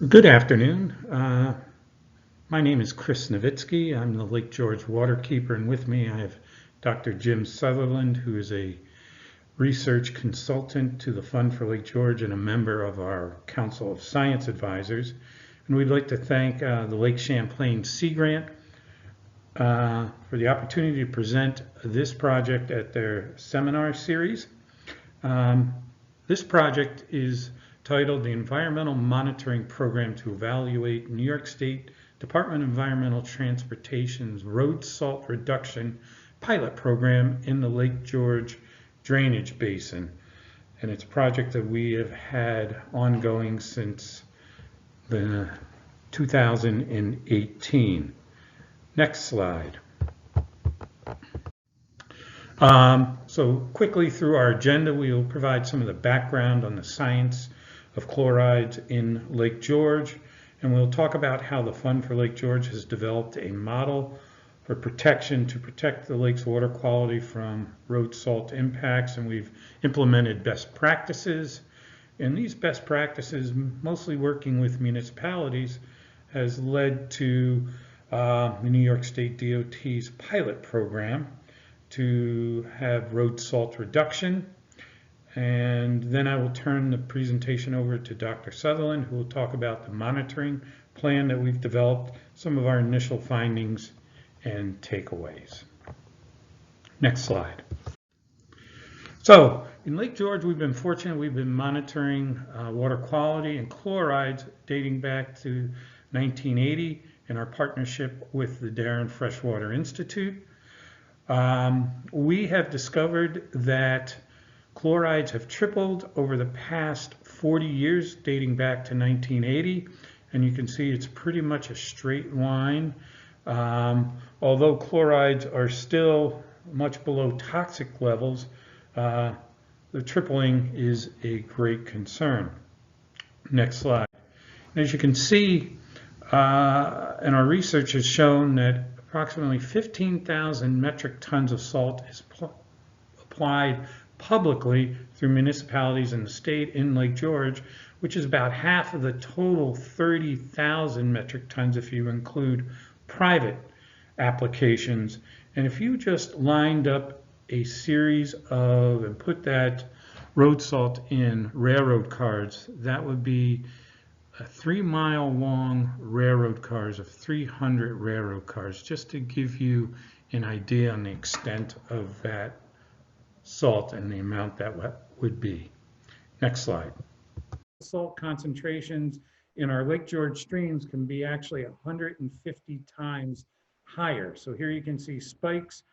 Good afternoon. My name is Chris Navitsky. I'm the Lake George Waterkeeper, and with me I have Dr. Jim Sutherland, who is a research consultant to the Fund for Lake George and a member of our Council of Science Advisors. And we'd like to thank the Lake Champlain Sea Grant for the opportunity to present this project at their seminar series. This project is titled the Environmental Monitoring Program to Evaluate New York State Department of Environmental Transportation's Road Salt Reduction Pilot Program in the Lake George Drainage Basin. And it's a project that we have had ongoing since the 2018. Next slide. So quickly through our agenda, we will provide some of the background on the science of chlorides in Lake George, and we'll talk about how the Fund for Lake George has developed a model for protection to protect the lake's water quality from road salt impacts, and we've implemented best practices. And these best practices, mostly working with municipalities, has led to the New York State DOT's pilot program to have road salt reduction. And then I will turn the presentation over to Dr. Sutherland, who will talk about the monitoring plan that we've developed, some of our initial findings and takeaways. Next slide. So in Lake George, we've been fortunate. We've been monitoring water quality and chlorides dating back to 1980 in our partnership with the Darren Freshwater Institute. We have discovered that chlorides have tripled over the past 40 years, dating back to 1980, and you can see it's pretty much a straight line. Although chlorides are still much below toxic levels, the tripling is a great concern. Next slide. As you can see, and our research has shown that approximately 15,000 metric tons of salt is applied publicly through municipalities in the state in Lake George, which is about half of the total 30,000 metric tons if you include private applications. And if you just lined up a series of and put that road salt in railroad cars, that would be a 3-mile long railroad cars of 300 railroad cars, just to give you an idea on the extent of that salt and the amount that would be. Next slide. Salt concentrations in our Lake George streams can be actually 150 times higher. So here you can see spikes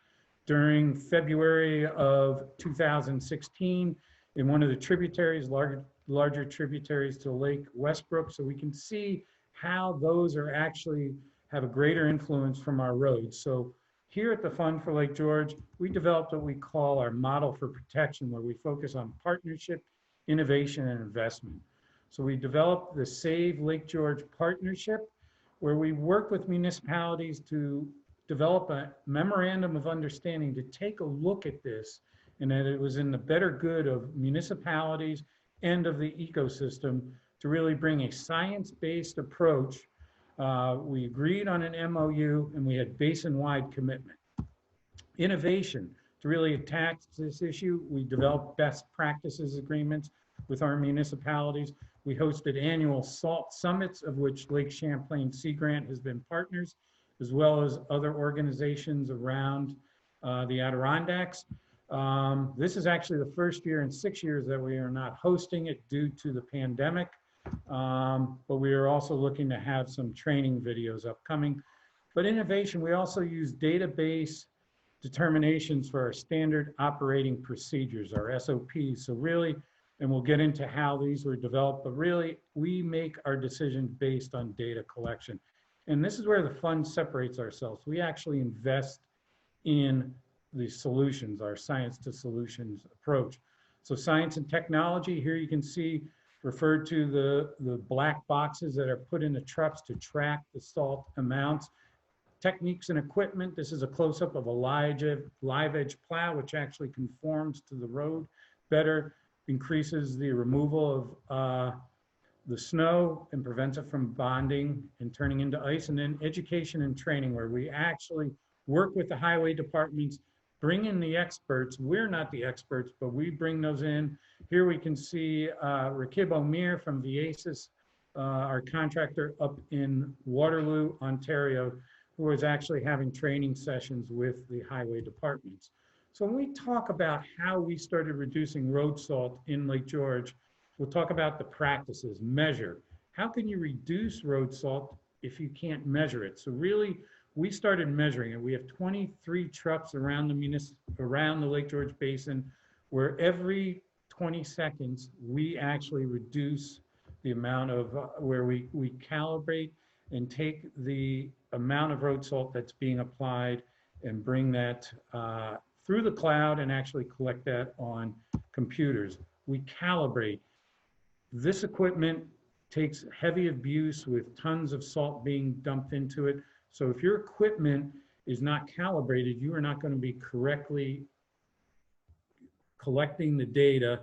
during February of 2016 in one of the tributaries, larger tributaries to Lake Westbrook. So we can see how those are actually have a greater influence from our roads. So here at the Fund for Lake George, we developed what we call our model for protection, where we focus on partnership, innovation, and investment. So we developed the Save Lake George Partnership, where we work with municipalities to develop a memorandum of understanding to take a look at this, and that it was in the better good of municipalities and of the ecosystem to really bring a science-based approach. We agreed on an MOU, and we had basin-wide commitment. Innovation, to really attack this issue, we developed best practices agreements with our municipalities. We hosted annual salt summits, of which Lake Champlain Sea Grant has been partners, as well as other organizations around the Adirondacks. This is actually the first year in 6 years that we are not hosting it due to the pandemic. But we are also looking to have some training videos upcoming. But innovation, we also use database determinations for our standard operating procedures, our SOPs. So really, and we'll get into how these were developed, but really we make our decisions based on data collection. And this is where the fund separates ourselves. We actually invest in the solutions, our science to solutions approach. So science and technology, here you can see referred to the black boxes that are put in the trucks to track the salt amounts. Techniques and equipment, this is a close-up of a live edge plow, which actually conforms to the road better, increases the removal of the snow and prevents it from bonding and turning into ice, and then education and training, where we actually work with the highway departments, bring in the experts. We're not the experts, but we bring those in. Here we can see Rakib Omir from VASIS, our contractor up in Waterloo, Ontario, who is actually having training sessions with the highway departments. So when we talk about how we started reducing road salt in Lake George, we'll talk about the practices, measure. How can you reduce road salt if you can't measure it? So really, we started measuring it. We have 23 trucks around the Lake George Basin, where every 20 seconds, we actually reduce the amount of, where we calibrate and take the amount of road salt that's being applied and bring that through the cloud and actually collect that on computers. We calibrate. This equipment takes heavy abuse with tons of salt being dumped into it. So if your equipment is not calibrated, you are not going to be correctly collecting the data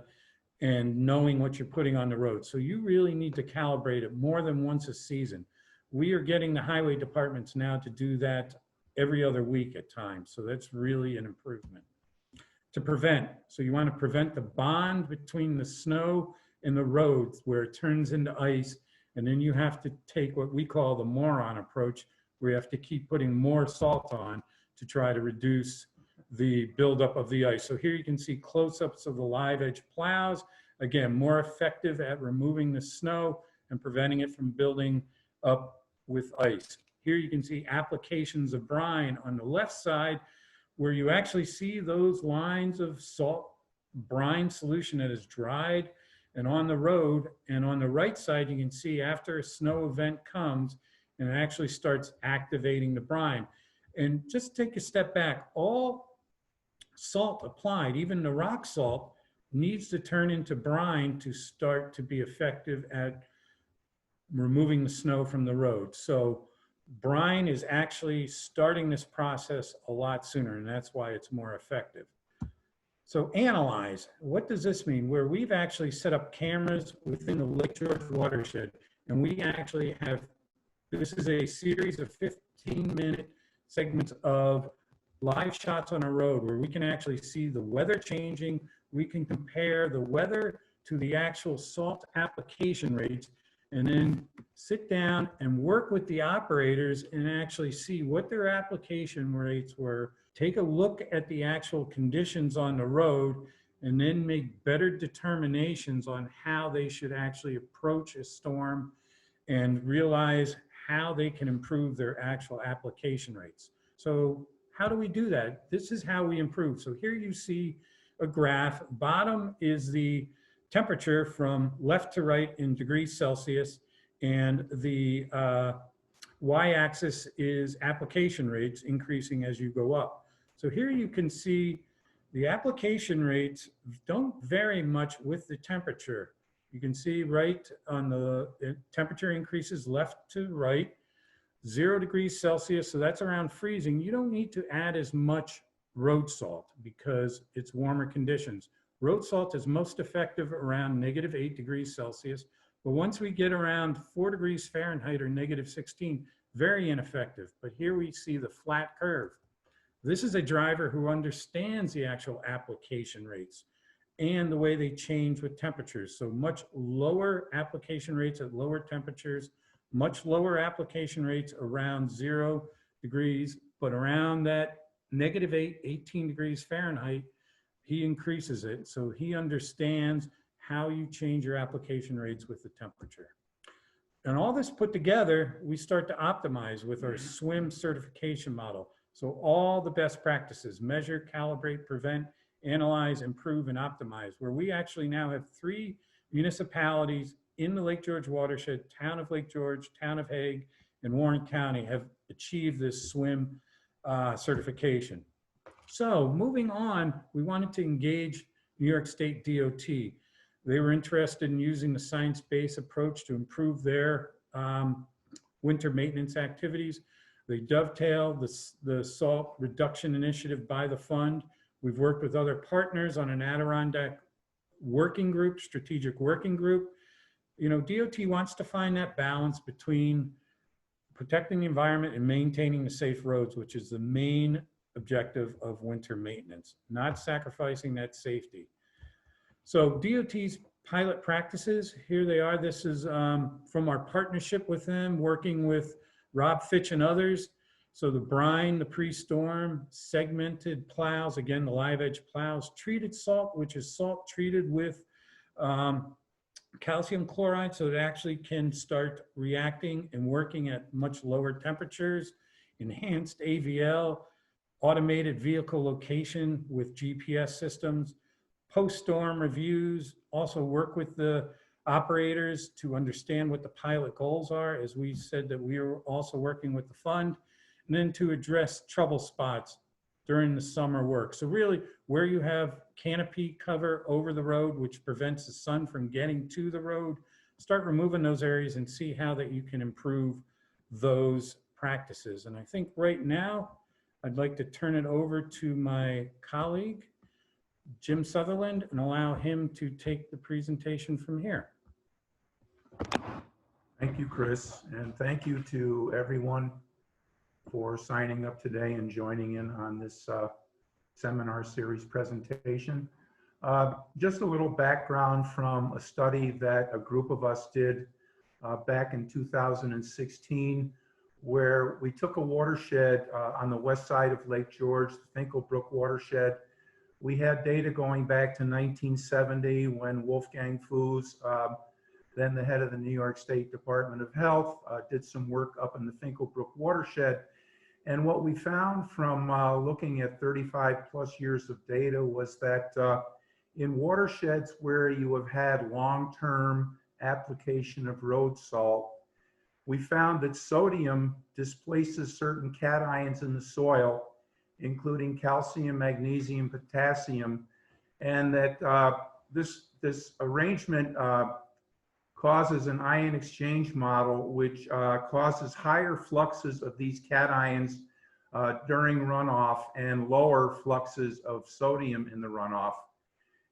and knowing what you're putting on the road. So you really need to calibrate it more than once a season. We are getting the highway departments now to do that every other week at times. So that's really an improvement. To prevent, so you want to prevent the bond between the snow and the roads where it turns into ice, and then you have to take what we call the moron approach, where you have to keep putting more salt on to try to reduce the buildup of the ice. So here you can see close-ups of the live edge plows. Again, more effective at removing the snow and preventing it from building up with ice. Here you can see applications of brine on the left side, where you actually see those lines of salt brine solution that is dried and on the road. And on the right side, you can see after a snow event comes and it actually starts activating the brine. And just take a step back, all salt applied, even the rock salt, needs to turn into brine to start to be effective at removing the snow from the road. So brine is actually starting this process a lot sooner, and that's why it's more effective. So analyze, what does this mean? Where we've actually set up cameras within the Lake George watershed, and we actually have, this is a series of 15-minute segments of live shots on a road where we can actually see the weather changing. We can compare the weather to the actual salt application rates, and then sit down and work with the operators and actually see what their application rates were, take a look at the actual conditions on the road, and then make better determinations on how they should actually approach a storm and realize how they can improve their actual application rates. So how do we do that? This is how we improve. So here you see a graph. Bottom is the temperature from left to right in degrees Celsius, and the y-axis is application rates increasing as you go up. So here you can see the application rates don't vary much with the temperature. You can see right on the temperature increases left to right, 0 degrees Celsius, so that's around freezing. You don't need to add as much road salt because it's warmer conditions. Road salt is most effective around -8 degrees Celsius, but once we get around 4 degrees Fahrenheit or -16, very ineffective. But here we see the flat curve. This is a driver who understands the actual application rates and the way they change with temperatures. So much lower application rates at lower temperatures, much lower application rates around 0 degrees, but around that -8, 18 degrees Fahrenheit, he increases it. So he understands how you change your application rates with the temperature. And all this put together, we start to optimize with our SWIM certification model. So all the best practices, measure, calibrate, prevent, analyze, improve, and optimize, where we actually now have 3 municipalities in the Lake George watershed, Town of Lake George, Town of Hague, and Warren County have achieved this SWIM certification. So moving on, we wanted to engage New York State DOT. They were interested in using the science-based approach to improve their winter maintenance activities. They dovetail the salt reduction initiative by the fund. We've worked with other partners on an Adirondack working group, strategic working group, you know, DOT wants to find that balance between protecting the environment and maintaining the safe roads, which is the main objective of winter maintenance, not sacrificing that safety. So DOT's pilot practices, here they are. This is from our partnership with them, working with Rob Fitch and others. So the brine, the pre-storm, segmented plows, again, the live edge plows, treated salt, which is salt treated with calcium chloride, so it actually can start reacting and working at much lower temperatures, enhanced AVL, automated vehicle location with GPS systems, post-storm reviews, also work with the operators to understand what the pilot goals are, as we said that we are also working with the fund, and then to address trouble spots during the summer work. So really, where you have canopy cover over the road, which prevents the sun from getting to the road, start removing those areas and see how that you can improve those practices. And I think right now, I'd like to turn it over to my colleague, Jim Sutherland, and allow him to take the presentation from here. Thank you, Chris, and thank you to everyone for signing up today and joining in on this seminar series presentation. Just a little background from a study that a group of us did back in 2016, where we took a watershed on the west side of Lake George, the Finkelbrook watershed. We had data going back to 1970 when Wolfgang Fuß, then the head of the New York State Department of Health, did some work up in the Finkelbrook watershed. And what we found from looking at 35 plus years of data was that in watersheds where you have had long-term application of road salt, we found that sodium displaces certain cations in the soil, including calcium, magnesium, potassium, and that this arrangement causes an ion exchange model, which causes higher fluxes of these cations during runoff and lower fluxes of sodium in the runoff.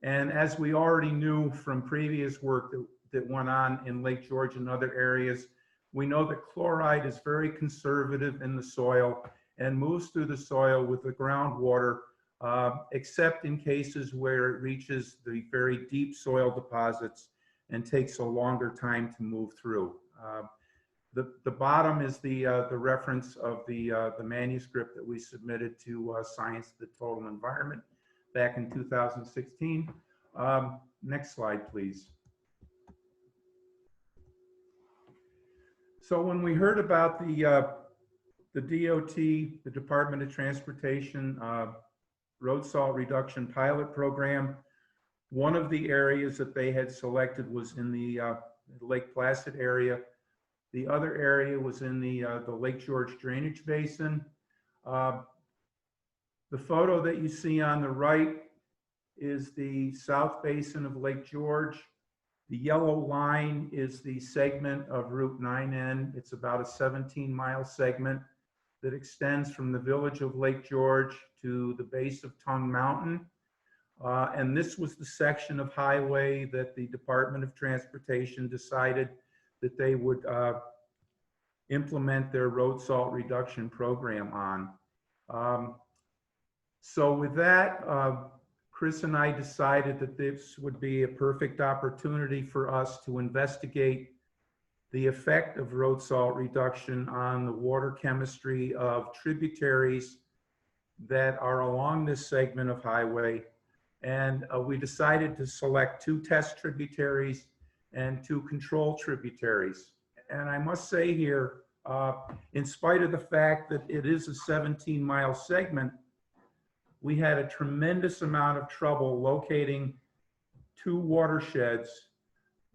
And as we already knew from previous work that went on in Lake George and other areas, we know that chloride is very conservative in the soil and moves through the soil with the groundwater, except in cases where it reaches the very deep soil deposits and takes a longer time to move through. The bottom is the reference of the manuscript that we submitted to Science of the Total Environment back in 2016. Next slide, please. So when we heard about the DOT, the Department of Transportation road salt reduction pilot program, one of the areas that they had selected was in the Lake Placid area. The other area was in the Lake George drainage basin. The photo that you see on the right is the South Basin of Lake George. The yellow line is the segment of Route 9N. It's about a 17-mile segment that extends from the village of Lake George to the base of Tongue Mountain. And this was the section of highway that the Department of Transportation decided that they would implement their road salt reduction program on. So with that, Chris and I decided that this would be a perfect opportunity for us to investigate the effect of road salt reduction on the water chemistry of tributaries that are along this segment of highway. And we decided to select 2 test tributaries and 2 control tributaries. And I must say here, in spite of the fact that it is a 17-mile segment, we had a tremendous amount of trouble locating 2 watersheds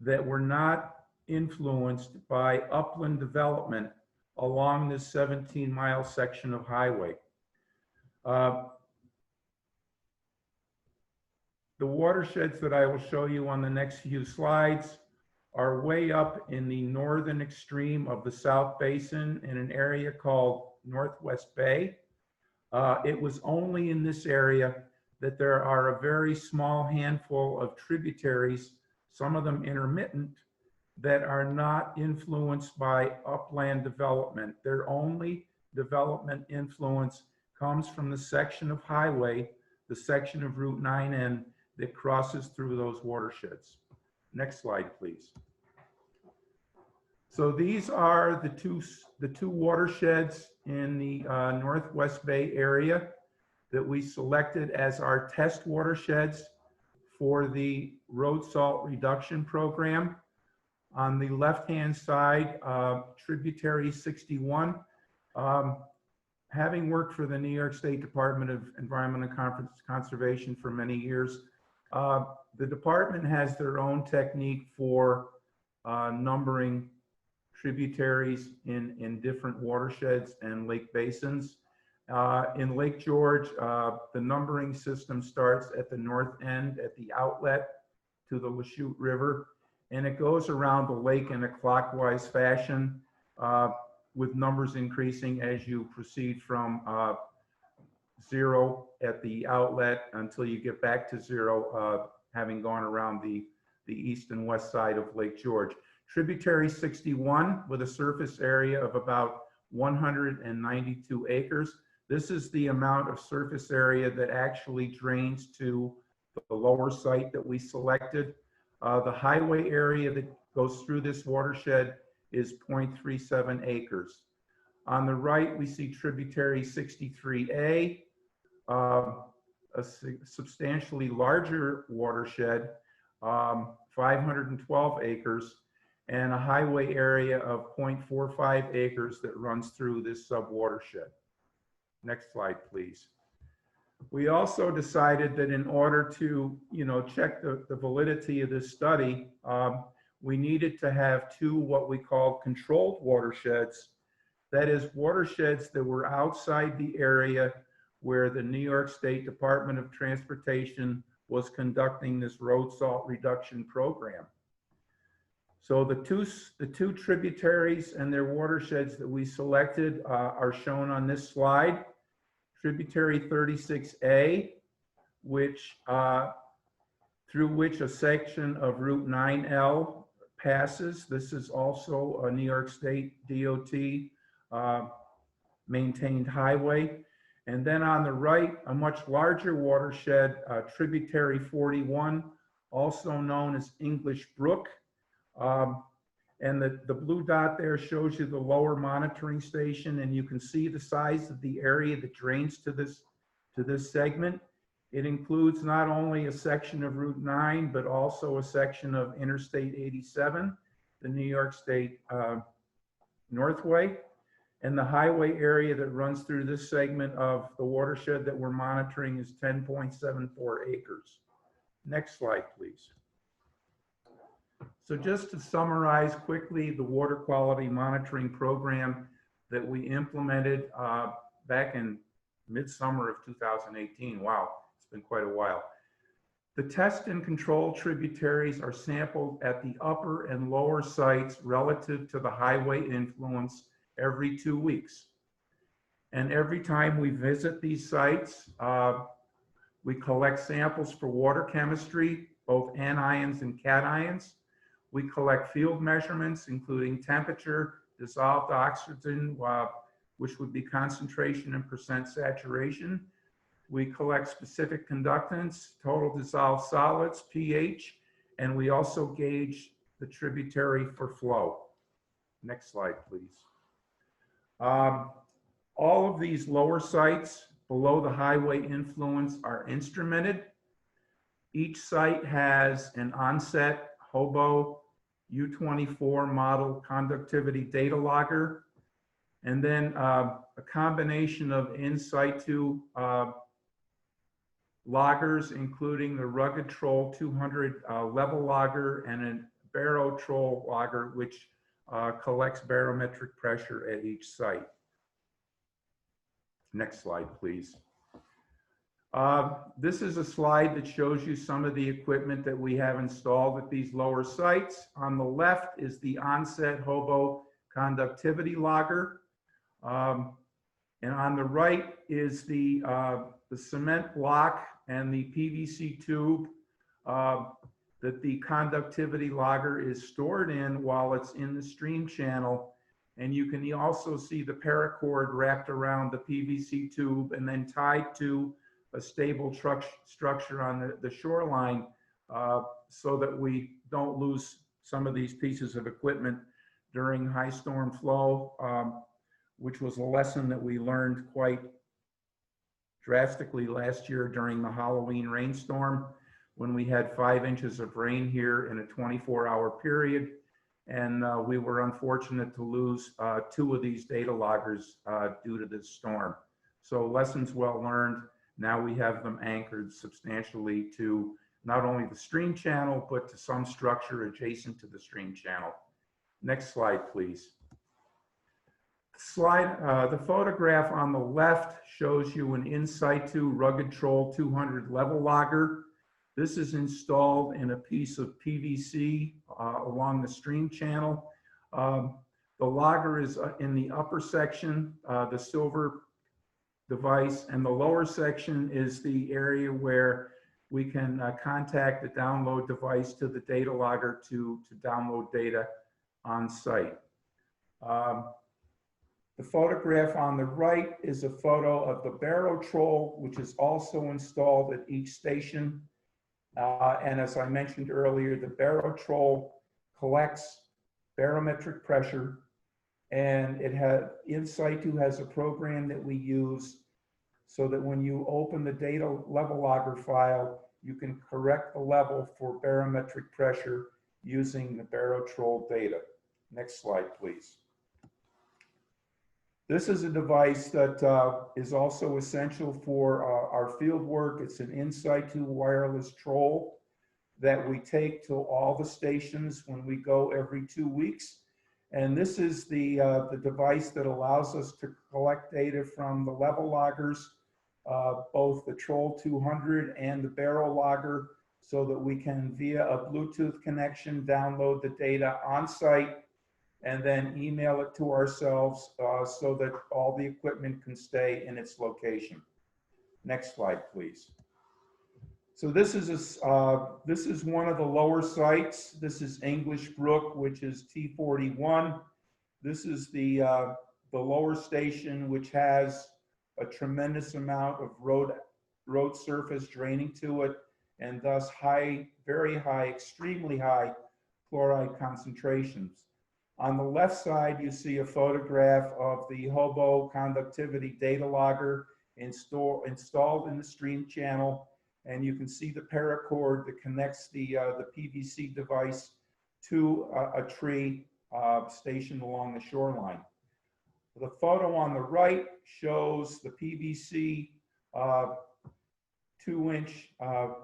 that were not influenced by upland development along this 17-mile section of highway. The watersheds that I will show you on the next few slides are way up in the northern extreme of the South Basin in an area called Northwest Bay. It was only in this area that there are a very small handful of tributaries, some of them intermittent, that are not influenced by upland development. Their only development influence comes from the section of highway, the section of Route 9N that crosses through those watersheds. Next slide, please. So these are the two watersheds in the Northwest Bay area that we selected as our test watersheds for the road salt reduction program. On the left-hand side, Tributary 61. Having worked for the New York State Department of Environment and Conservation for many years, the department has their own technique for numbering tributaries in different watersheds and lake basins. In Lake George, the numbering system starts at the north end at the outlet to the Lachute River, and it goes around the lake in a clockwise fashion, with numbers increasing as you proceed from 0 at the outlet until you get back to 0, having gone around the east and west side of Lake George. Tributary 61, with a surface area of about 192 acres. This is the amount of surface area that actually drains to the lower site that we selected. The highway area that goes through this watershed is 0.37 acres. On the right, we see Tributary 63A, a substantially larger watershed, 512 acres, and a highway area of 0.45 acres that runs through this sub-watershed. Next slide, please. We also decided that in order to, check the validity of this study, we needed to have two what we call controlled watersheds. That is, watersheds that were outside the area where the New York State Department of Transportation was conducting this road salt reduction program. So the two tributaries and their watersheds that we selected are shown on this slide. Tributary 36A, through which a section of Route 9L passes. This is also a New York State DOT maintained highway. And then on the right, a much larger watershed, Tributary 41, also known as English Brook. And the blue dot there shows you the lower monitoring station, and you can see the size of the area that drains to this segment. It includes not only a section of Route 9, but also a section of Interstate 87, the New York State Northway, and the highway area that runs through this segment of the watershed that we're monitoring is 10.74 acres. Next slide, please. So just to summarize quickly the water quality monitoring program that we implemented back in midsummer of 2018. Wow, it's been quite a while. The test and control tributaries are sampled at the upper and lower sites relative to the highway influence every 2 weeks. And every time we visit these sites, we collect samples for water chemistry, both anions and cations. We collect field measurements, including temperature, dissolved oxygen, which would be concentration and percent saturation. We collect specific conductance, total dissolved solids, pH, and we also gauge the tributary for flow. Next slide, please. All of these lower sites below the highway influence are instrumented. Each site has an onset Hobo U24 model conductivity data logger, and then a combination of in situ loggers, including the Rugged Troll 200 level logger and a Barrow Troll logger, which collects barometric pressure at each site. Next slide, please. This is a slide that shows you some of the equipment that we have installed at these lower sites. On the left is the onset Hobo conductivity logger. And on the right is the cement block and the PVC tube that the conductivity logger is stored in while it's in the stream channel. And you can also see the paracord wrapped around the PVC tube and then tied to a stable structure on the shoreline, so that we don't lose some of these pieces of equipment during high storm flow, which was a lesson that we learned quite drastically last year during the Halloween rainstorm, when we had 5 inches of rain here in a 24-hour period. And we were unfortunate to lose 2 of these data loggers due to this storm. So lessons well learned. Now we have them anchored substantially to not only the stream channel, but to some structure adjacent to the stream channel. Next slide, please. The photograph on the left shows you an in situ rugged troll 200 level logger. This is installed in a piece of PVC along the stream channel. The logger is in the upper section, the silver device, and the lower section is the area where we can contact the download device to the data logger to download data on site. The photograph on the right is a photo of the barrow troll, which is also installed at each station. And as I mentioned earlier, the barrow troll collects barometric pressure, and it has in situ has a program that we use so that when you open the data level logger file, you can correct the level for barometric pressure using the barrow troll data. Next slide, please. This is a device that is also essential for our field work. It's an in situ wireless troll that we take to all the stations when we go every 2 weeks. And this is the device that allows us to collect data from the level loggers, both the Troll 200 and the barrow logger, so that we can, via a Bluetooth connection, download the data on site and then email it to ourselves so that all the equipment can stay in its location. Next slide, please. So this is one of the lower sites. This is English Brook, which is T41. This is the lower station, which has a tremendous amount of road surface draining to it, and thus high, very high, extremely high chloride concentrations. On the left side, you see a photograph of the Hobo conductivity data logger installed in the stream channel, and you can see the paracord that connects the PVC device to a tree stationed along the shoreline. The photo on the right shows the PVC 2-inch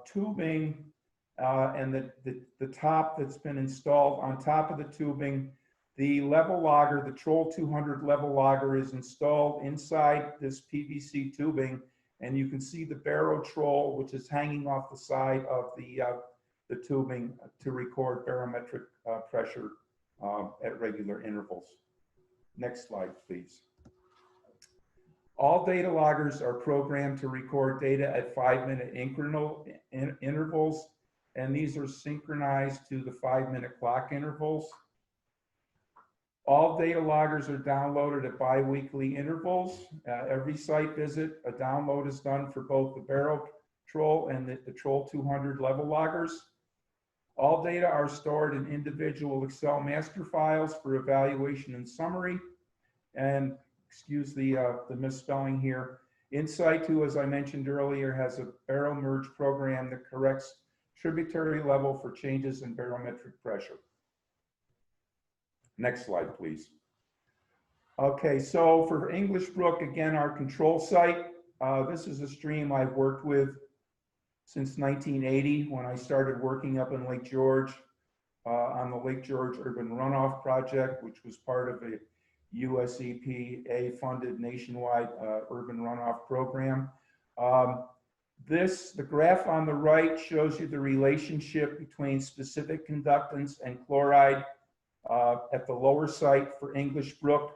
tubing and the top that's been installed on top of the tubing. The level logger, the Troll 200 level logger, is installed inside this PVC tubing, and you can see the barrow troll, which is hanging off the side of the tubing to record barometric pressure at regular intervals. Next slide, please. All data loggers are programmed to record data at 5-minute intervals, and these are synchronized to the 5-minute clock intervals. All data loggers are downloaded at bi-weekly intervals. Every site visit, a download is done for both the barrow troll and the Troll 200 level loggers. All data are stored in individual Excel master files for evaluation and summary. And excuse the misspelling here. In situ, as I mentioned earlier, has a barrow merge program that corrects tributary level for changes in barometric pressure. Next slide, please. Okay, so for English Brook, again, our control site. This is a stream I've worked with since 1980 when I started working up in Lake George on the Lake George Urban Runoff Project, which was part of a US EPA-funded nationwide urban runoff program. The graph on the right shows you the relationship between specific conductance and chloride at the lower site for English Brook,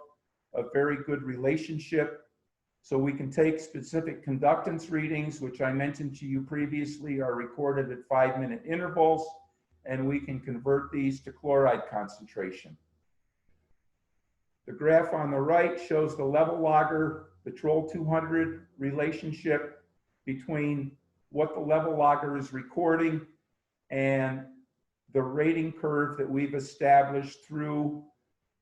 a very good relationship. So we can take specific conductance readings, which I mentioned to you previously are recorded at 5-minute intervals. and we can convert these to chloride concentration. The graph on the right shows the level logger, the Troll 200 relationship between what the level logger is recording and the rating curve that we've established through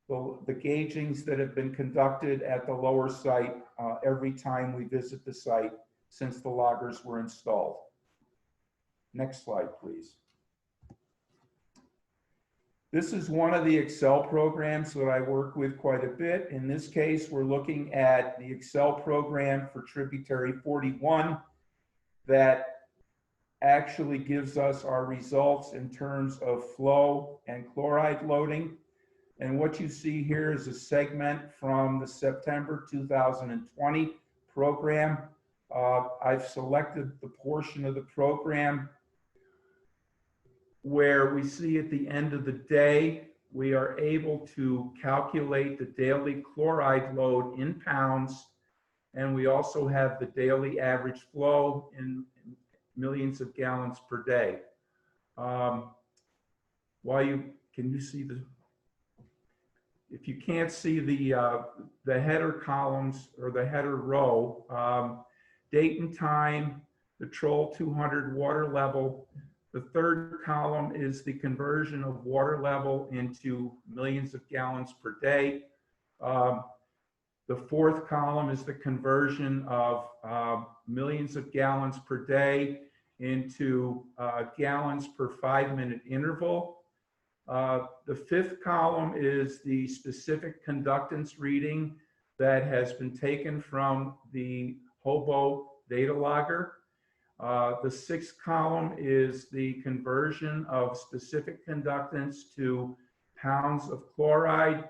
the gaugings that have been conducted at the lower site every time we visit the site since the loggers were installed. Next slide, please. This is one of the Excel programs that I work with quite a bit. In this case, we're looking at the Excel program for Tributary 41 that actually gives us our results in terms of flow and chloride loading. And what you see here is a segment from the September 2020 program. I've selected the portion of the program where we see at the end of the day, we are able to calculate the daily chloride load in pounds, and we also have the daily average flow in millions of gallons per day. Can you see the, if you can't see the header columns or the header row, date and time, the Troll 200 water level. The third column is the conversion of water level into millions of gallons per day. The fourth column is the conversion of millions of gallons per day into gallons per 5-minute interval. The fifth column is the specific conductance reading that has been taken from the Hobo data logger. The sixth column is the conversion of specific conductance to pounds of chloride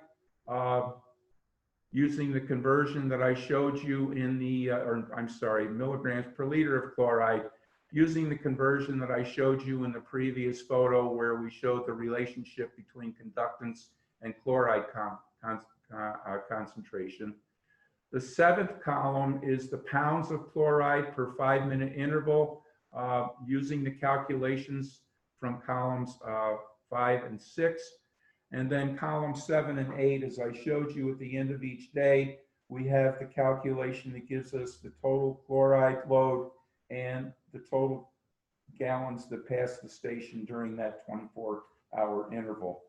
using the conversion that I showed you in the, milligrams per liter of chloride, using the conversion that I showed you in the previous photo where we showed the relationship between conductance and chloride concentration. The seventh column is the pounds of chloride per 5-minute interval using the calculations from columns 5 and 6. And then columns 7 and 8, as I showed you at the end of each day, we have the calculation that gives us the total chloride load and the total gallons that pass the station during that 24-hour interval.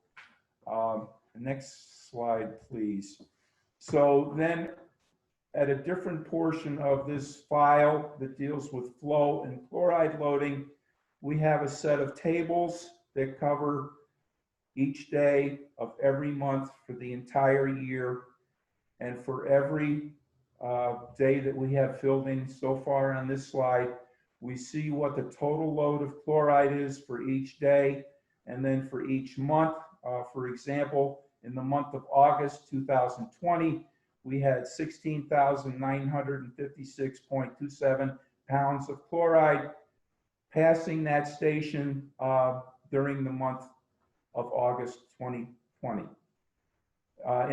Next slide, please. So then at a different portion of this file that deals with flow and chloride loading, we have a set of tables that cover each day of every month for the entire year. And for every day that we have filled in so far on this slide, we see what the total load of chloride is for each day. And then for each month, for example, in the month of August 2020, we had 16,956.27 pounds of chloride passing that station during the month of August 2020.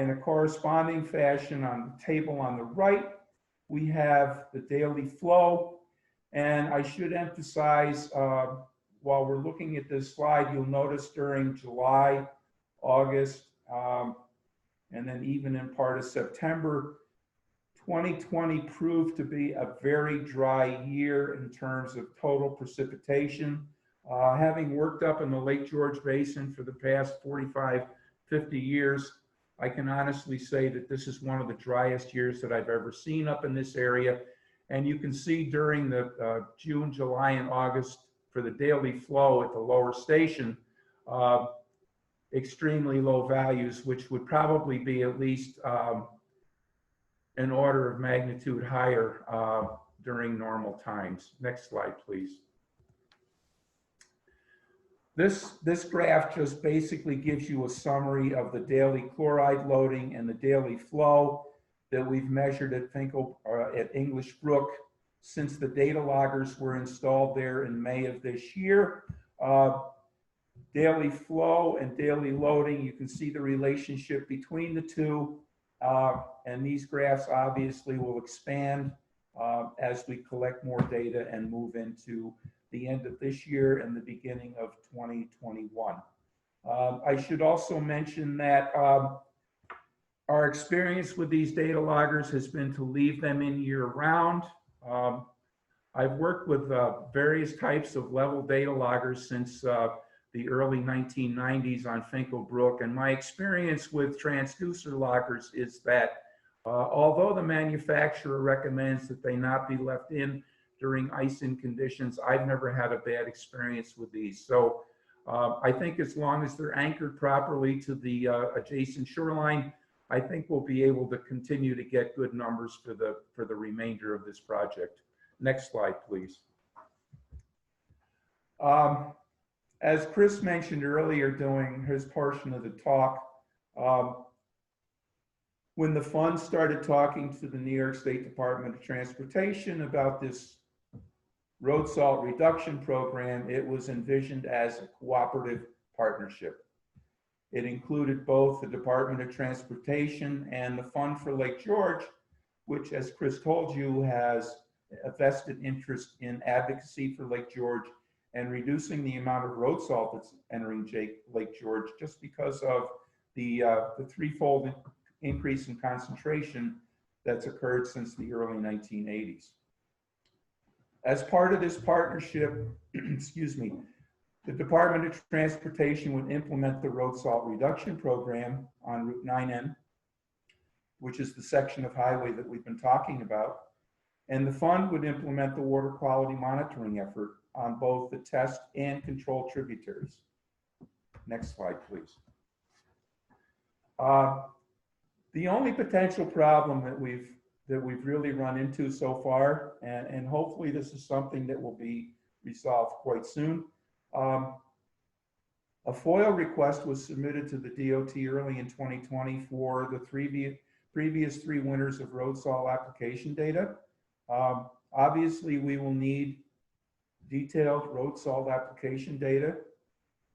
In a corresponding fashion on the table on the right, we have the daily flow. And I should emphasize, while we're looking at this slide, you'll notice during July, August, and then even in part of September, 2020 proved to be a very dry year in terms of total precipitation. Having worked up in the Lake George Basin for the past 45, 50 years, I can honestly say that this is one of the driest years that I've ever seen up in this area. And you can see during the June, July, and August for the daily flow at the lower station, extremely low values, which would probably be at least an order of magnitude higher during normal times. Next slide, please. This graph just basically gives you a summary of the daily chloride loading and the daily flow that we've measured at English Brook since the data loggers were installed there in May of this year. Daily flow and daily loading, you can see the relationship between the two, and these graphs obviously will expand as we collect more data and move into the end of this year and the beginning of 2021. I should also mention that our experience with these data loggers has been to leave them in year-round. I've worked with various types of level data loggers since the early 1990s on Finkel Brook, and my experience with transducer loggers is that although the manufacturer recommends that they not be left in during icing conditions, I've never had a bad experience with these. So I think as long as they're anchored properly to the adjacent shoreline, I think we'll be able to continue to get good numbers for the remainder of this project. Next slide, please. As Chris mentioned earlier during his portion of the talk, when the fund started talking to the New York State Department of Transportation about this road salt reduction program, it was envisioned as a cooperative partnership. It included both the Department of Transportation and the Fund for Lake George, which, as Chris told you, has a vested interest in advocacy for Lake George and reducing the amount of road salt that's entering Lake George, just because of the threefold increase in concentration that's occurred since the early 1980s. As part of this partnership, excuse me, the Department of Transportation would implement the road salt reduction program on Route 9N, which is the section of highway that we've been talking about. And the fund would implement the water quality monitoring effort on both the test and control tributaries. Next slide, please. The only potential problem that we've really run into so far, and hopefully this is something that will be resolved quite soon. A FOIL request was submitted to the DOT early in 2020 for the previous 3 winters of road salt application data. Obviously, we will need detailed road salt application data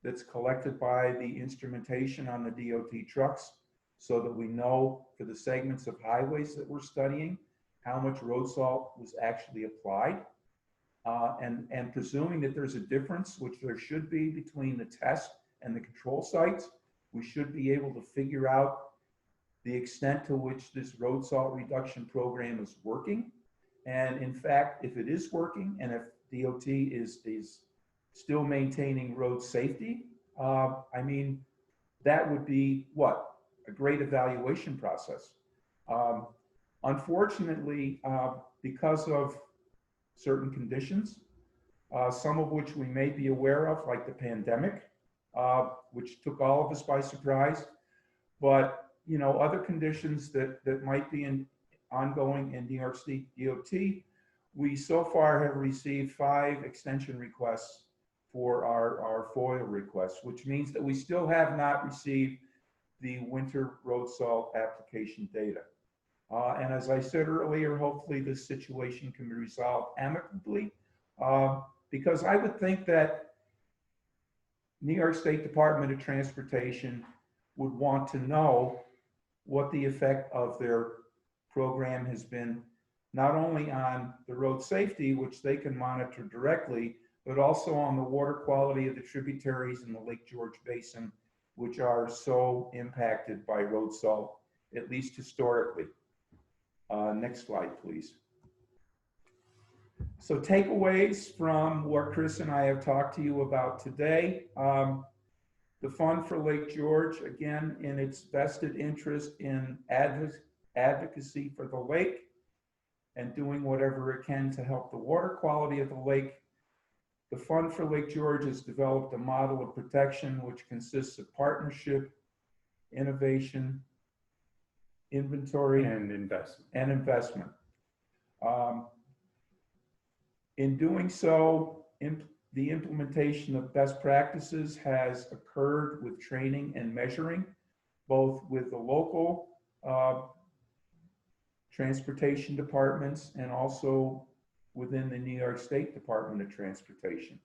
that's collected by the instrumentation on the DOT trucks, so that we know for the segments of highways that we're studying how much road salt was actually applied. And presuming that there's a difference, which there should be, between the test and the control sites, we should be able to figure out the extent to which this road salt reduction program is working. And in fact, if it is working, and if DOT is still maintaining road safety, I mean, that would be what? A great evaluation process. Unfortunately, because of certain conditions, some of which we may be aware of, like the pandemic, which took all of us by surprise, but other conditions that might be ongoing in New York State DOT, we so far have received 5 extension requests for our FOIL requests, which means that we still have not received the winter road salt application data. And as I said earlier, hopefully this situation can be resolved amicably, because I would think that New York State Department of Transportation would want to know what the effect of their program has been, not only on the road safety, which they can monitor directly, but also on the water quality of the tributaries in the Lake George Basin, which are so impacted by road salt, at least historically. Next slide, please. So takeaways from what Chris and I have talked to you about today. The Fund for Lake George, again, in its vested interest in advocacy for the lake and doing whatever it can to help the water quality of the lake. The Fund for Lake George has developed a model of protection which consists of partnership, innovation, inventory, And investment. In doing so, the implementation of best practices has occurred with training and measuring, both with the local transportation departments and also within the New York State Department of Transportation.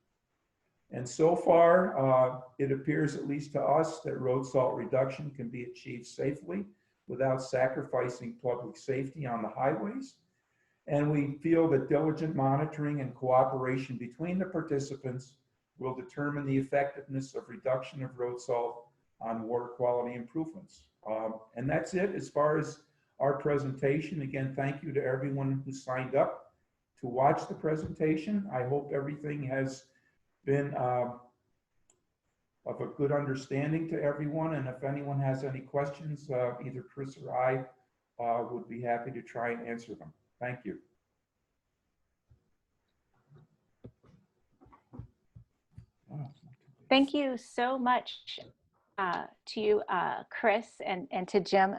And so far, it appears, at least to us, that road salt reduction can be achieved safely without sacrificing public safety on the highways. And we feel that diligent monitoring and cooperation between the participants will determine the effectiveness of reduction of road salt on water quality improvements. And that's it as far as our presentation. Again, thank you to everyone who signed up to watch the presentation. I hope everything has been of a good understanding to everyone. And if anyone has any questions, either Chris or I would be happy to try and answer them. Thank you. Thank you so much to you, Chris, and to Jim.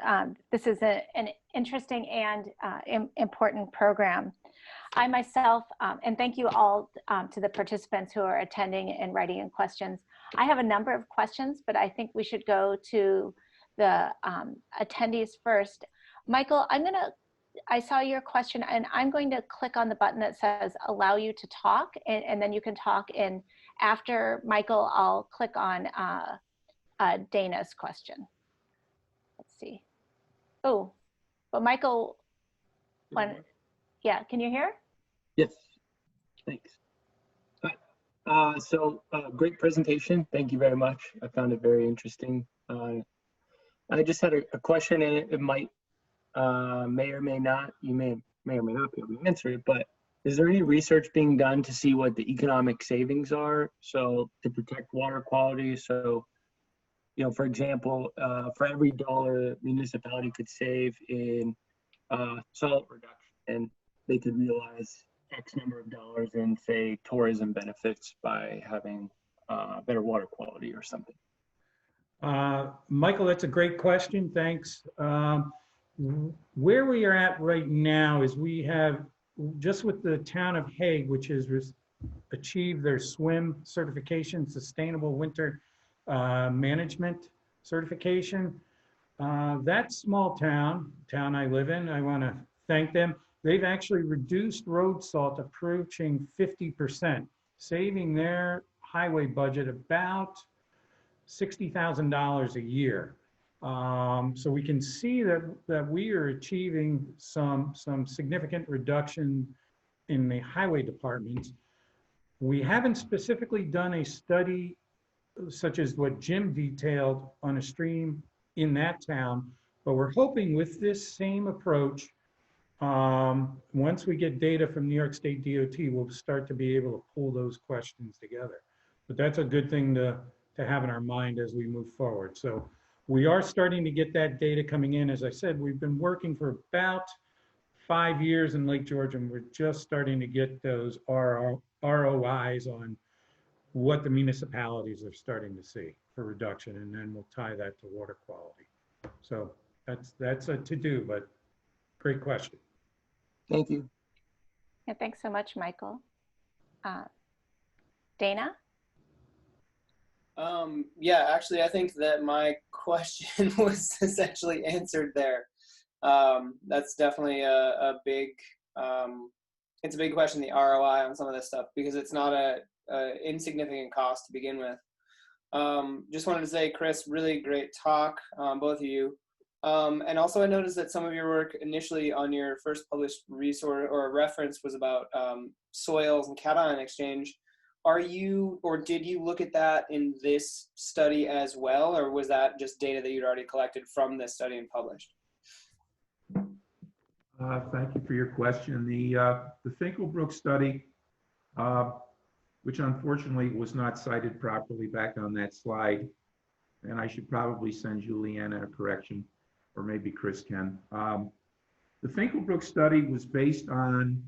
This is an interesting and important program. I myself, and thank you all to the participants who are attending and writing in questions. I have a number of questions, but I think we should go to the attendees first. Michael, I saw your question, and I'm going to click on the button that says allow you to talk, and then you can talk. And after Michael, I'll click on Dana's question. Let's see. Oh, but Michael, yeah, can you hear? Yes, thanks. Great presentation. Thank you very much. I found it very interesting. I just had a question, and it might may or may not, you may or may not be able to answer it, but is there any research being done to see what the economic savings are? So to protect water quality, so, you know, for example, for every dollar municipality could save in salt reduction, they could realize X number of dollars in, say, tourism benefits by having better water quality or something. Michael, that's a great question. Thanks. Where we are at right now is we have, just with the town of Hague, which has achieved their SWIM certification, Sustainable Winter Management certification. That small town I live in, I want to thank them. They've actually reduced road salt approaching 50%, saving their highway budget about $60,000 a year. So we can see that we are achieving some significant reduction in the highway departments. We haven't specifically done a study such as what Jim detailed on a stream in that town, but we're hoping with this same approach, once we get data from New York State DOT, we'll start to be able to pull those questions together. But that's a good thing to have in our mind as we move forward. So we are starting to get that data coming in. As I said, we've been working for about 5 years in Lake George, and we're just starting to get those ROIs on what the municipalities are starting to see for reduction, and then we'll tie that to water quality. So that's a to-do, but great question. Thank you. Yeah, thanks so much, Michael. Dana? Yeah, actually, I think that my question was essentially answered there. That's definitely a big, it's a big question, the ROI on some of this stuff, because it's not a insignificant cost to begin with. Just wanted to say, Chris, really great talk, both of you. And also I noticed that some of your work initially on your first published resource or reference was about soils and cation exchange. Are you, or did you look at that in this study as well, or was that just data that you'd already collected from this study and published? Thank you for your question. The Finkelbrook study, which unfortunately was not cited properly back on that slide, and I should probably send Juliana a correction, or maybe Chris can. The Finkelbrook study was based on,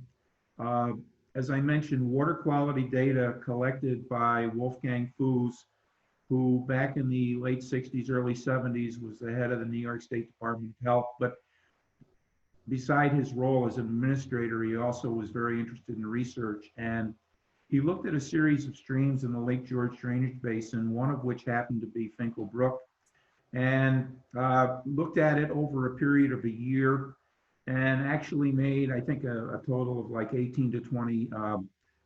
as I mentioned, water quality data collected by Wolfgang Fuß, who back in the late 60s, early 70s was the head of the New York State Department of Health. But beside his role as an administrator, he also was very interested in research. And he looked at a series of streams in the Lake George drainage basin, one of which happened to be Finkelbrook, and looked at it over a period of a year, and actually made, I think, a total of like 18 to 20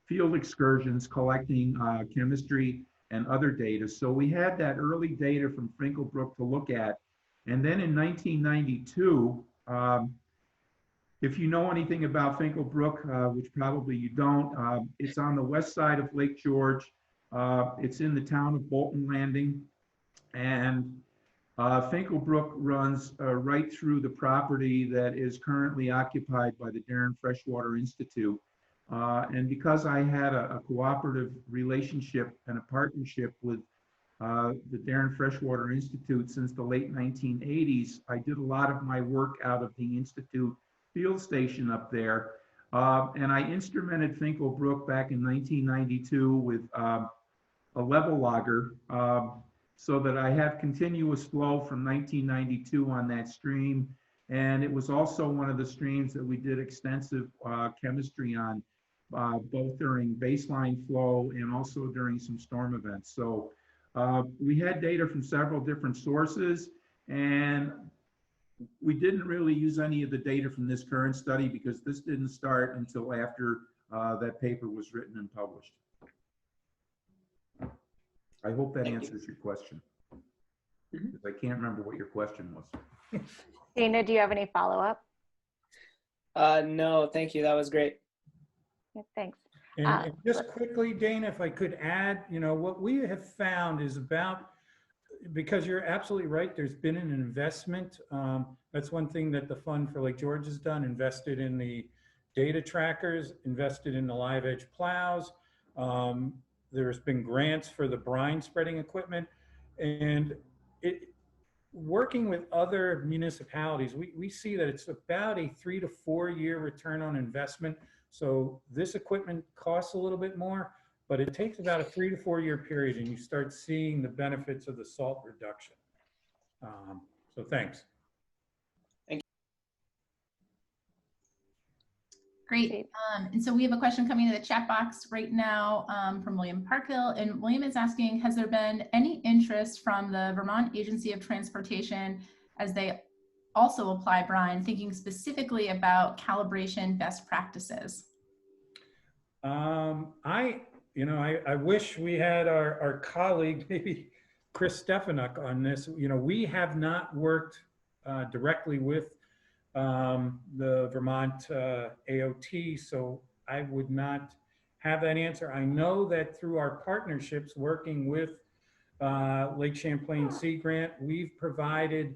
field excursions collecting chemistry and other data. So we had that early data from Finkelbrook to look at. And then in 1992, If you know anything about Finkel Brook, which probably you don't, it's on the west side of Lake George. It's in the town of Bolton Landing. And Finkel Brook runs right through the property that is currently occupied by the Darien Freshwater Institute. And because I had a cooperative relationship and a partnership with the Darien Freshwater Institute since the late 1980s, I did a lot of my work out of the Institute field station up there. And I instrumented Finkel Brook back in 1992 with a level logger, so that I have continuous flow from 1992 on that stream. And it was also one of the streams that we did extensive chemistry on, both during baseline flow and also during some storm events. So we had data from several different sources, and we didn't really use any of the data from this current study because this didn't start until after that paper was written and published. I hope that answers your question, because I can't remember what your question was. Dana, do you have any follow-up? No, thank you. That was great. Yeah, thanks. And just quickly, Dana, if I could add, you know, what we have found is about, because you're absolutely right, there's been an investment. That's one thing that the Fund for Lake George has done, invested in the data trackers, invested in the live edge plows. There's been grants for the brine spreading equipment, and working with other municipalities, we see that it's about a 3 to 4 year return on investment. So this equipment costs a little bit more, but it takes about a 3 to 4 year period, and you start seeing the benefits of the salt reduction. So thanks. Great. And so we have a question coming to the chat box right now from William Parkhill. And William is asking, has there been any interest from the Vermont Agency of Transportation as they also apply brine, thinking specifically about calibration best practices? I wish we had our colleague, maybe Chris Stefanuk, on this. You know, we have not worked directly with the Vermont AOT, so I would not have that answer. I know that through our partnerships working with Lake Champlain Sea Grant, we've provided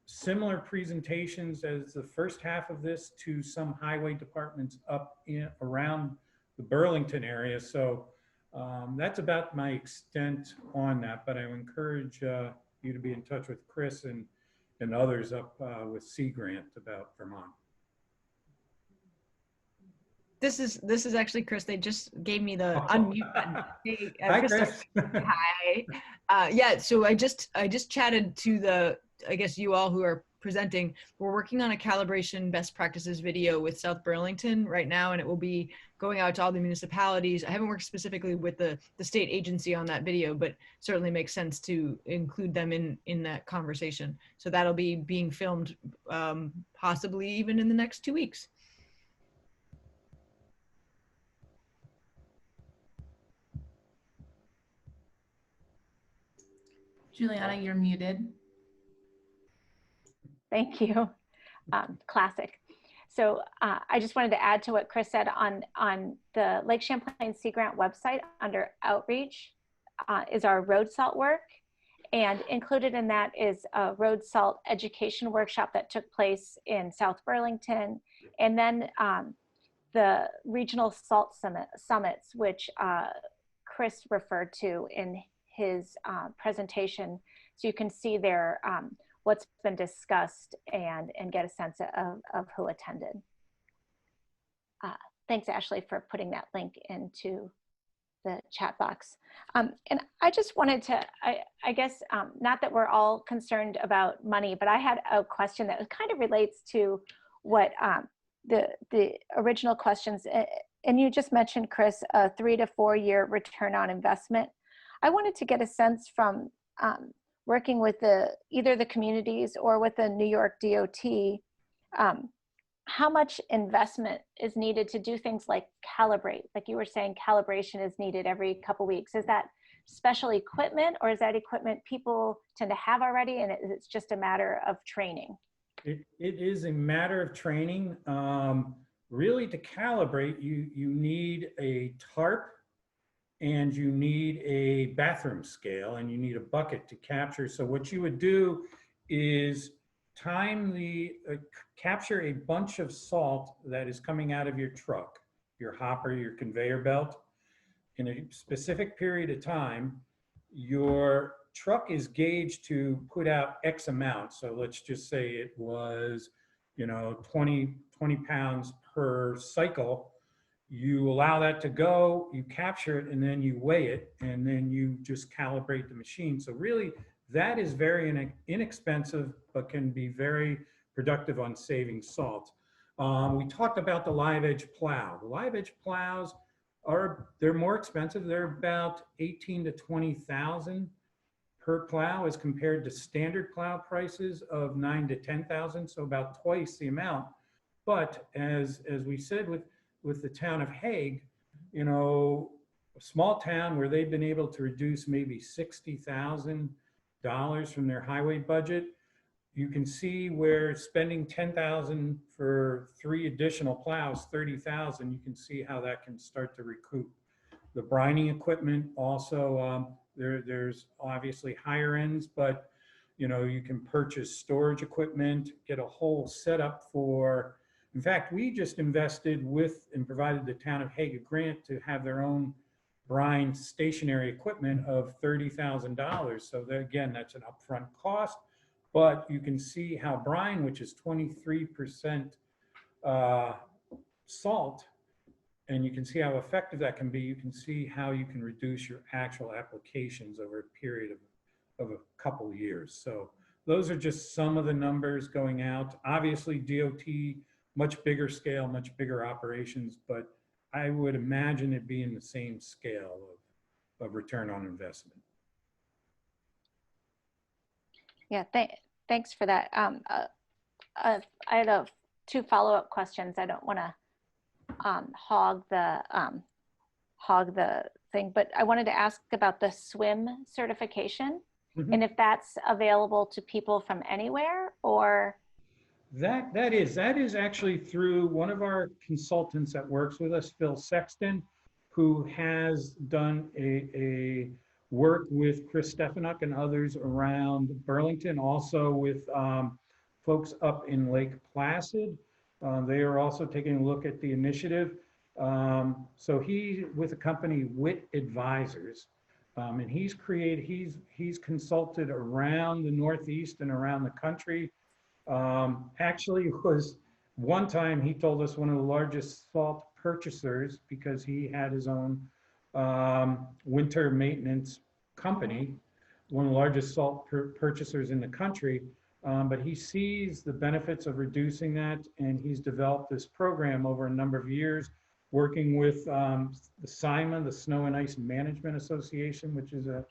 similar presentations as the first half of this to some highway departments up in around the Burlington area. So that's about my extent on that, but I would encourage you to be in touch with Chris and others up with Sea Grant about Vermont. This is actually Chris. They just gave me the unmute button. Hey, Hi, Chris. Hi. Yeah. So I just chatted to the, I guess you all who are presenting. We're working on a calibration best practices video with South Burlington right now, and it will be going out to all the municipalities. I haven't worked specifically with the state agency on that video, but certainly makes sense to include them in that conversation. So that'll be being filmed possibly even in the next 2 weeks. Juliana, you're muted. Thank you. Classic. So I just wanted to add to what Chris said on the Lake Champlain Sea Grant website under outreach is our road salt work. And included in that is a road salt education workshop that took place in South Burlington. And then the regional salt summits, which Chris referred to in his presentation. So you can see there what's been discussed and get a sense of who attended. Thanks, Ashley, for putting that link into the chat box. And I just wanted to, I guess, not that we're all concerned about money, but I had a question that kind of relates to what the original questions, and you just mentioned, Chris, a 3 to 4 year return on investment. I wanted to get a sense from working with either the communities or with the New York DOT, how much investment is needed to do things like calibrate? Like you were saying, calibration is needed every couple weeks. Is that special equipment, or is that equipment people tend to have already and it's just a matter of training? It is a matter of training. Really, to calibrate, you need a tarp and you need a bathroom scale and you need a bucket to capture. So what you would do is time capture a bunch of salt that is coming out of your truck, your hopper, your conveyor belt, in a specific period of time. Your truck is gauged to put out X amount. So let's just say it was, 20 pounds per cycle. You allow that to go, you capture it, and then you weigh it, and then you just calibrate the machine. So really, that is very inexpensive, but can be very productive on saving salt. We talked about the live edge plow. The live edge plows they're more expensive. They're about 18 to 20,000 per plow as compared to standard plow prices of 9 to 10,000. So about twice the amount. But as we said with the town of Hague, a small town where they've been able to reduce maybe $60,000 from their highway budget, you can see where spending $10,000 for 3 additional plows, $30,000, you can see how that can start to recoup. The brining equipment also, there's obviously higher ends, but you can purchase storage equipment, get a whole setup for. In fact, we just invested with and provided the town of Hague a grant to have their own brine stationary equipment of $30,000. So that, again, that's an upfront cost. But you can see how brine, which is 23% salt, and you can see how effective that can be. You can see how you can reduce your actual applications over a period of a couple of years. So those are just some of the numbers going out. Obviously, DOT, much bigger scale, much bigger operations, but I would imagine it being the same scale of return on investment. Yeah, thanks for that. I had 2 follow-up questions. I don't want to hog the thing, but I wanted to ask about the swim certification, and if that's available to people from anywhere, or that is actually through one of our consultants that works with us, Phil Sexton, who has done a work with Chris Stefanuk and others around Burlington, also with folks up in Lake Placid. They are also taking a look at the initiative. So he, with a company, WIT Advisors, and he's consulted around the Northeast and around the country. Actually, was one time he told us one of the largest salt purchasers, because he had his own winter maintenance company, one of the largest salt purchasers in the country. But he sees the benefits of reducing that, and he's developed this program over a number of years, working with the SIMA, the Snow and Ice Management Association, which is a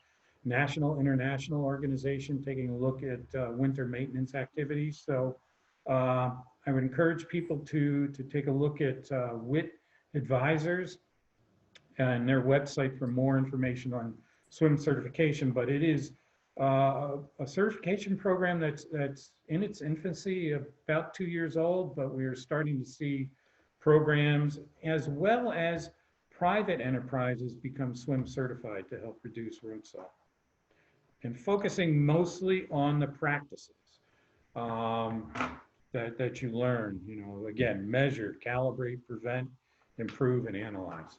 national, international organization taking a look at winter maintenance activities. So I would encourage people to take a look at WIT Advisors and their website for more information on swim certification. But it is a certification program that's in its infancy, about 2 years old, but we are starting to see programs as well as private enterprises become swim certified to help reduce road salt, and focusing mostly on the practices that you learn, again, measure, calibrate, prevent, improve, and analyze.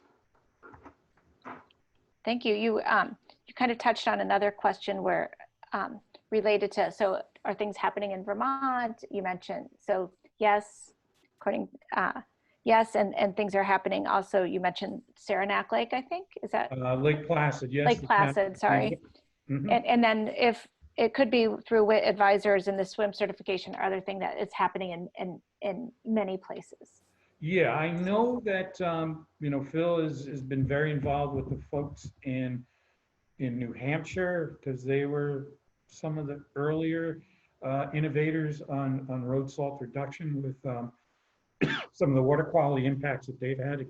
Thank you. You kind of touched on another question where related to, so are things happening in Vermont? You mentioned, so yes, yes, and things are happening. Also, you mentioned Saranac Lake, I think, is that? Lake Placid, yes. Lake Placid, sorry. Mm-hmm. And then if it could be through WIT Advisors and the swim certification or other thing that is happening in many places. Yeah, I know that, Phil has been very involved with the folks in New Hampshire, because they were some of the earlier innovators on road salt reduction with some of the water quality impacts that they've had,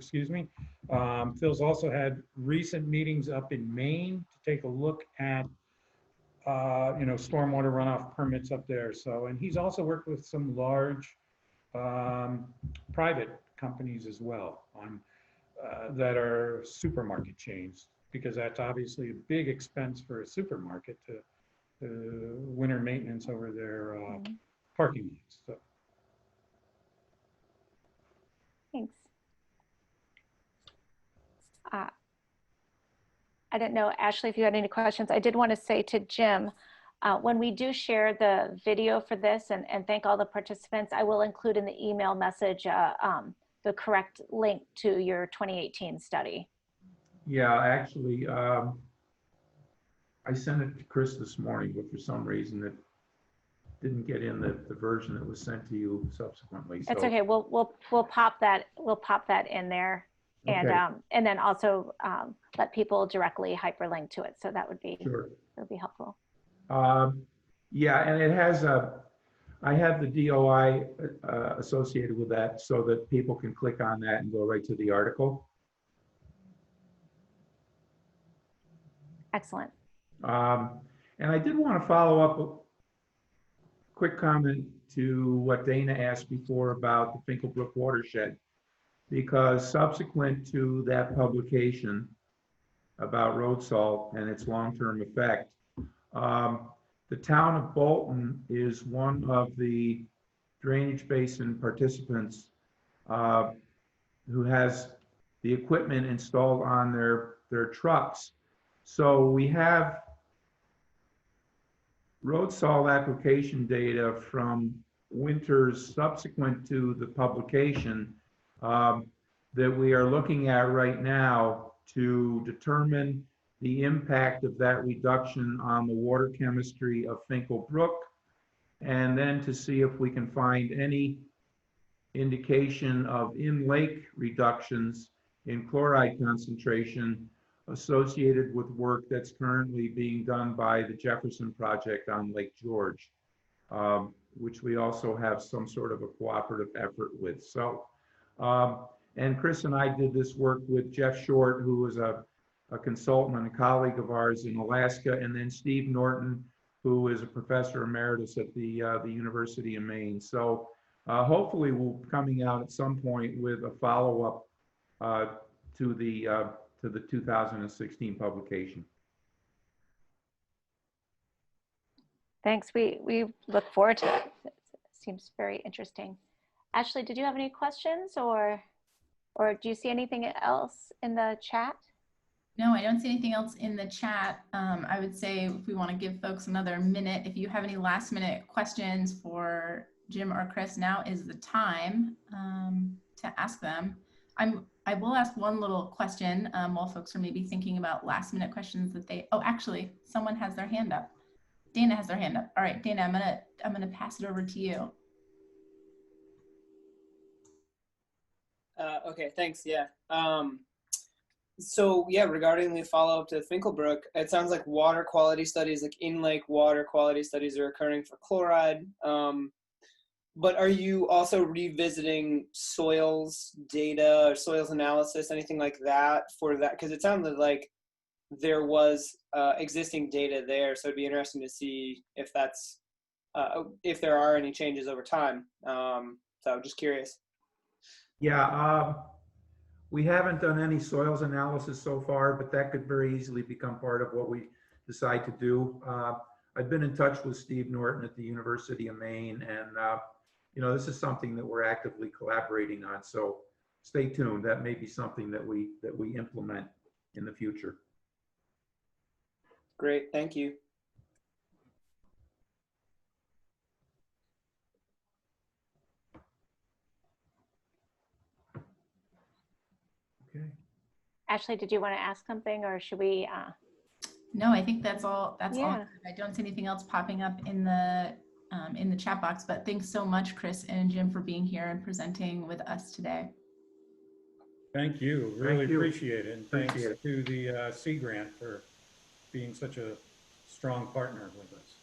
Phil's also had recent meetings up in Maine to take a look at stormwater runoff permits up there. So, and he's also worked with some large private companies as well on that are supermarket chains, because that's obviously a big expense for a supermarket to winter maintenance over their parking lots. So. Thanks. I don't know, Ashley, if you had any questions. I did want to say to Jim, when we do share the video for this and thank all the participants, I will include in the email message the correct link to your 2018 study. Yeah, actually, I sent it to Chris this morning, but for some reason it didn't get in the version that was sent to you subsequently. That's so. okay. We'll pop that in there, and Okay. And then also let people directly hyperlink to it. So that would be Sure. that would be helpful. Yeah, and it has I have the DOI associated with that so that people can click on that and go right to the article. Excellent. And I did want to follow up a quick comment to what Dana asked before about the Finkelbrook watershed, because subsequent to that publication about road salt and its long-term effect, the town of Bolton is one of the drainage basin participants who has the equipment installed on their trucks. So we have road salt application data from winters subsequent to the publication that we are looking at right now to determine the impact of that reduction on the water chemistry of Finkelbrook, and then to see if we can find any indication of in-lake reductions in chloride concentration associated with work that's currently being done by the Jefferson Project on Lake George, which we also have some sort of a cooperative effort with. So, and Chris and I did this work with Jeff Short, who was a consultant and a colleague of ours in Alaska, and then Steve Norton, who is a professor emeritus at the University of Maine. So hopefully we'll be coming out at some point with a follow-up to the 2016 publication. Thanks. We look forward to it. It seems very interesting. Ashley, did you have any questions, or do you see anything else in the chat? No, I don't see anything else in the chat. I would say if we want to give folks another minute, if you have any last minute questions for Jim or Chris, now is the time to ask them. I will ask one little question while folks are maybe thinking about last minute questions that they, oh, actually, someone has their hand up. Dana has their hand up. All right, Dana, I'm gonna pass it over to you. Okay, thanks. Yeah. So yeah, regarding the follow-up to Finkelbrook, it sounds like water quality studies, like in-lake water quality studies, are occurring for chloride. But are you also revisiting soils data or soils analysis, anything like that for that? Because it sounded like there was existing data there, so it'd be interesting to see if that's if there are any changes over time. So just curious. Yeah, we haven't done any soils analysis so far, but that could very easily become part of what we decide to do. I've been in touch with Steve Norton at the University of Maine, and you know, this is something that we're actively collaborating on. So stay tuned. That may be something that we implement in the future. Great, thank you. Okay. Ashley, did you want to ask something, or should we? No, I think that's all. That's all. Yeah. I don't see anything else popping up in the chat box. But thanks so much, Chris and Jim, for being here and presenting with us today. Thank you. Really Thank you. appreciate it. And thanks Appreciate it. to the Sea Grant for being such a strong partner with us.